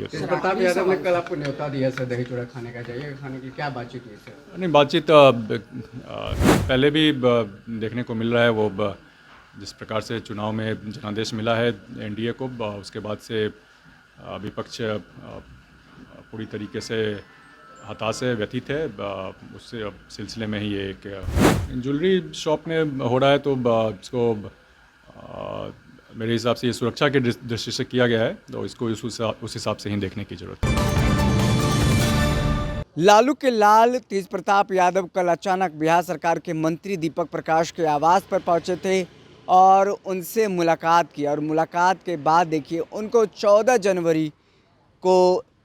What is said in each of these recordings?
होती है। सर प्रताप यादव ने कल आपको न्योता दिया सर दही चूड़ा खाने का, जाइए खाने की, क्या बातचीत हुई सर? नहीं, बातचीत पहले भी देखने को मिल रहा है। वो जिस प्रकार से चुनाव में जनादेश मिला है एनडीए को, उसके बाद से विपक्ष पूरी तरीके से हताश है, व्यथित है। उससे सिलसिले में ही ये एक ज्वेलरी शॉप में हो रहा है, तो इसको मेरे हिसाब से ये सुरक्षा के दृष्टि से किया गया है, तो इसको उस हिसाब से ही देखने की ज़रूरत है। लालू के लाल तेज प्रताप यादव कल अचानक बिहार सरकार के मंत्री दीपक प्रकाश के आवास पर पहुंचे थे और उनसे मुलाकात की। और मुलाकात के बाद देखिए उनको 14 जनवरी को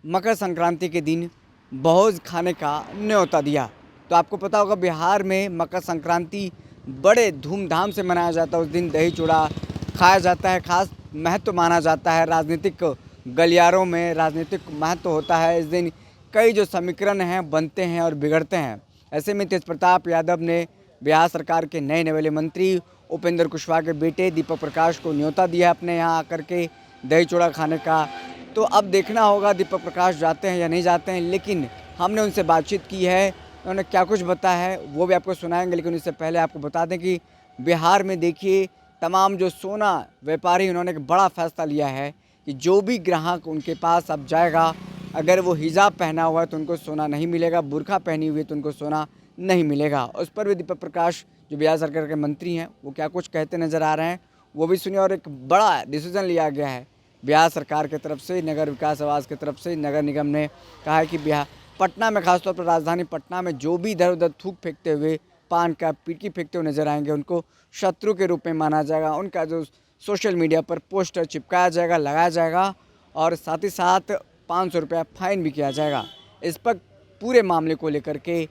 मकर संक्रांति के दिन भोज खाने का न्योता दिया। तो आपको पता होगा बिहार में मकर संक्रांति बड़े धूमधाम से मनाया जाता है। उस दिन दही चूड़ा खाया जाता है, खास महत्व माना जाता है। राजनीतिक गलियारों में राजनीतिक महत्व होता है। इस दिन कई जो समीकरण हैं बनते हैं और बिगड़ते हैं। ऐसे में तेज प्रताप यादव ने बिहार सरकार के नए नवेले मंत्री उपेंद्र कुशवाहा के बेटे दीपक प्रकाश को न्योता दिया अपने यहाँ आकर के दही चूड़ा खाने का। तो अब देखना होगा दीपक प्रकाश जाते हैं या नहीं जाते हैं, लेकिन हमने उनसे बातचीत की है, उन्होंने क्या कुछ बताया है वो भी आपको सुनाएंगे। लेकिन उससे पहले आपको बता दें कि बिहार में देखिए तमाम जो सोना व्यापारी, उन्होंने एक बड़ा फैसला लिया है कि जो भी ग्राहक उनके पास अब जाएगा, अगर वो हिजाब पहना हुआ है तो उनको सोना नहीं मिलेगा, बुर्खा पहनी हुई है तो उनको सोना नहीं मिलेगा। उस पर भी दीपक प्रकाश जो बिहार सरकार के मंत्री हैं वो क्या कुछ कहते नज़र आ रहे हैं वो भी सुनिए। और एक बड़ा डिसीजन लिया गया है बिहार सरकार की तरफ से, नगर विकास आवास की तरफ से। नगर निगम ने कहा है कि बिहार पटना में, खासतौर पर राजधानी पटना में जो भी इधर उधर थूक फेंकते हुए, पान का पीटी फेंकते हुए नजर आएंगे उनको शत्रु के रूप में माना जाएगा। उनका जो सोशल मीडिया पर पोस्टर चिपकाया जाएगा, लगाया जाएगा और साथ ही साथ 500 रुपया फाइन भी किया जाएगा। इस पर पूरे मामले को लेकर के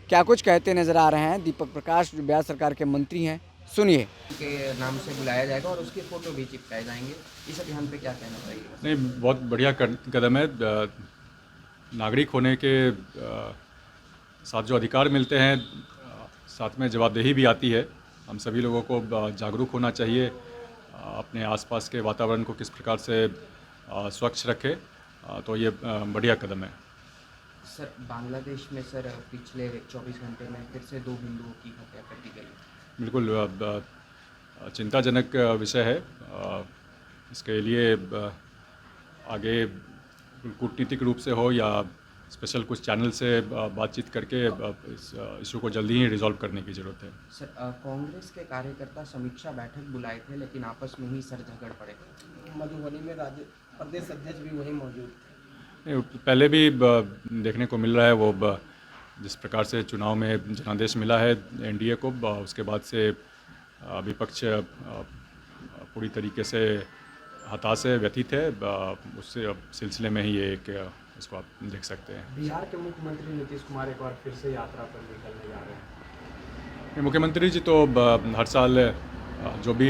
क्या कुछ कहते नजर आ रहे हैं दीपक प्रकाश जो बिहार सरकार के मंत्री हैं, सुनिए। के नाम से बुलाया जाएगा और उसकी फ़ोटो भी चिपकाए जाएंगे। इस अभियान पे क्या कहना चाहिए? नहीं, बहुत बढ़िया कदम है। नागरिक होने के साथ जो अधिकार मिलते हैं, साथ में जवाबदेही भी आती है। हम सभी लोगों को जागरूक होना चाहिए, अपने आसपास के वातावरण को किस प्रकार से स्वच्छ रखें। तो ये बढ़िया कदम है। सर बांग्लादेश में सर पिछले 24 घंटे में फिर से 2 हिंदुओं की हत्या कर दी गई। बिल्कुल चिंताजनक विषय है। इसके लिए आगे कूटनीतिक रूप से हो या स्पेशल कुछ चैनल से बातचीत करके इस इशू को जल्दी ही रिजॉल्व करने की ज़रूरत है। सर कांग्रेस के कार्यकर्ता समीक्षा बैठक बुलाए थे लेकिन आपस में ही सर झगड़ पड़े। मधुबनी में राज्य प्रदेश अध्यक्ष भी वहीं मौजूद थे। नहीं, पहले भी देखने को मिल रहा है। वो जिस प्रकार से चुनाव में जनादेश मिला है एनडीए को, उसके बाद से विपक्ष पूरी तरीके से हताश है, व्यथित है। उससे सिलसिले में ही ये एक इसको आप देख सकते हैं। बिहार के मुख्यमंत्री नीतीश कुमार एक बार फिर से यात्रा पर निकलने जा रहे हैं। मुख्यमंत्री जी तो हर साल जो भी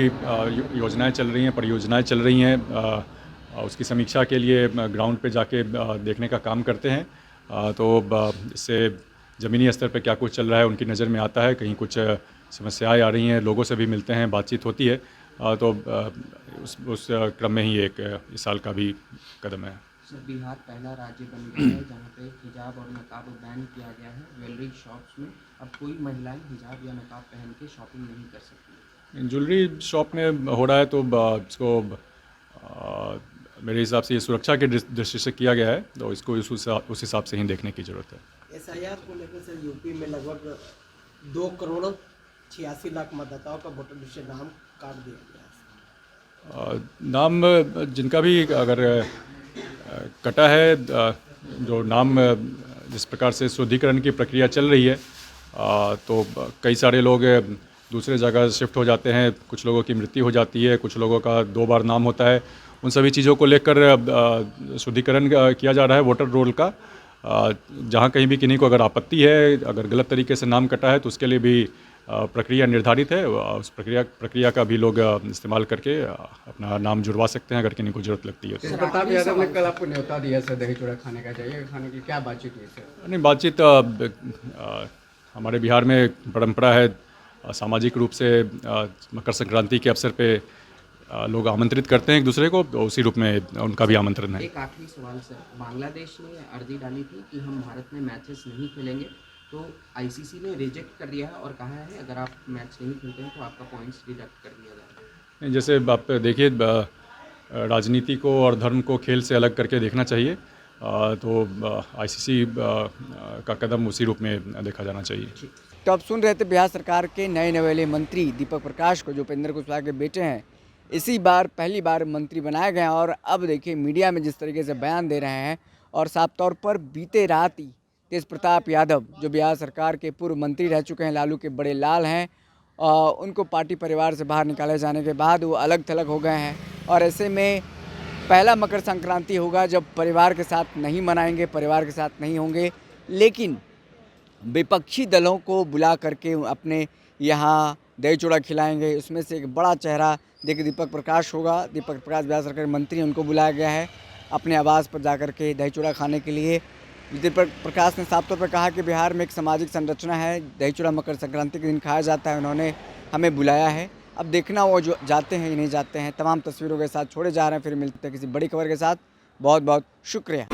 योजनाएं चल रही हैं, परियोजनाएं चल रही हैं, उसकी समीक्षा के लिए ग्राउंड पे जाके देखने का काम करते हैं। तो इससे ज़मीनी स्तर पे क्या कुछ चल रहा है उनकी नज़र में आता है। कहीं कुछ समस्याएं आ रही हैं, लोगों से भी मिलते हैं, बातचीत होती है। तो उस क्रम में ही एक इस साल का भी कदम है। सर बिहार पहला राज्य बन गया है जहाँ पे हिजाब और नकाब बैन किया गया है। ज्वेलरी शॉप्स में अब कोई महिलाएं हिजाब या नकाब पहन के शॉपिंग नहीं कर सकती। ज्वेलरी शॉप में हो रहा है, तो इसको मेरे हिसाब से ये सुरक्षा के दृष्टि से किया गया है, तो इसको उस हिसाब से ही देखने की ज़रूरत है। एसआईआर को लेकर सर यूपी में लगभग 2 करोड़ 86 लाख मतदाताओं का वोटर लिस्ट से नाम काट दिया गया है। नाम जिनका भी अगर कटा है, जो नाम जिस प्रकार से शुद्धिकरण की प्रक्रिया चल रही है, तो कई सारे लोग दूसरे जगह शिफ्ट हो जाते हैं। कुछ लोगों की मृत्यु हो जाती है, कुछ लोगों का 2 बार नाम होता है। उन सभी चीज़ों को लेकर शुद्धिकरण किया जा रहा है वोटर रोल का। जहाँ कहीं भी किन्हीं को अगर आपत्ति है, अगर गलत तरीके से नाम कटा है, तो उसके लिए भी प्रक्रिया निर्धारित है। उस प्रक्रिया का भी लोग इस्तेमाल करके अपना नाम जुड़वा सकते हैं अगर किन्हीं को जरूरत लगती है। तेज प्रताप यादव ने कल आपको न्योता दिया सर दही चूड़ा खाने का, जाइए खाने की, क्या बातचीत हुई सर? नहीं, बातचीत हमारे बिहार में परंपरा है। सामाजिक रूप से मकर संक्रांति के अवसर पे लोग आमंत्रित करते हैं एक दूसरे को, तो उसी रूप में उनका भी आमंत्रण है। एक आखिरी सवाल सर, बांग्लादेश ने अर्जी डाली थी कि हम भारत में मैचेस नहीं खेलेंगे, तो आईसीसी ने रिजेक्ट कर दिया है और कहा है अगर आप मैच नहीं खेलते हैं तो आपका पॉइंट्स डिडक्ट कर दिया जाएगा। जैसे आप देखिए, राजनीति को और धर्म को खेल से अलग करके देखना चाहिए, तो आईसीसी का कदम उसी रूप में देखा जाना चाहिए। तो अब सुन रहे थे बिहार सरकार के नए नवेले मंत्री दीपक प्रकाश को, जो उपेंद्र कुशवाहा के बेटे हैं। इसी बार पहली बार मंत्री बनाए गए हैं और अब देखिए मीडिया में जिस तरीके से बयान दे रहे हैं, और साफ तौर पर बीते रात ही तेज प्रताप यादव, जो बिहार सरकार के पूर्व मंत्री रह चुके हैं, लालू के बड़े लाल हैं, उनको पार्टी परिवार से बाहर निकाले जाने के बाद वो अलग थलग हो गए हैं। और ऐसे में पहला मकर संक्रांति होगा जब परिवार के साथ नहीं मनाएंगे, परिवार के साथ नहीं होंगे, लेकिन विपक्षी दलों को बुला करके अपने यहाँ दही चूड़ा खिलाएंगे। उसमें से एक बड़ा चेहरा देखिए दीपक प्रकाश होगा। दीपक प्रकाश बिहार सरकार के मंत्री, उनको बुलाया गया है अपने आवास पर जाकर के दही चूड़ा खाने के लिए। दीपक प्रकाश ने साफ तौर पर कहा कि बिहार में एक सामाजिक संरचना है, दही चूड़ा मकर संक्रांति के दिन खाया जाता है, उन्होंने हमें बुलाया है। अब देखना वो जो जाते हैं या नहीं जाते हैं। तमाम तस्वीरों के साथ छोड़े जा रहे हैं, फिर मिलते हैं किसी बड़ी खबर के साथ। बहुत बहुत शुक्रिया।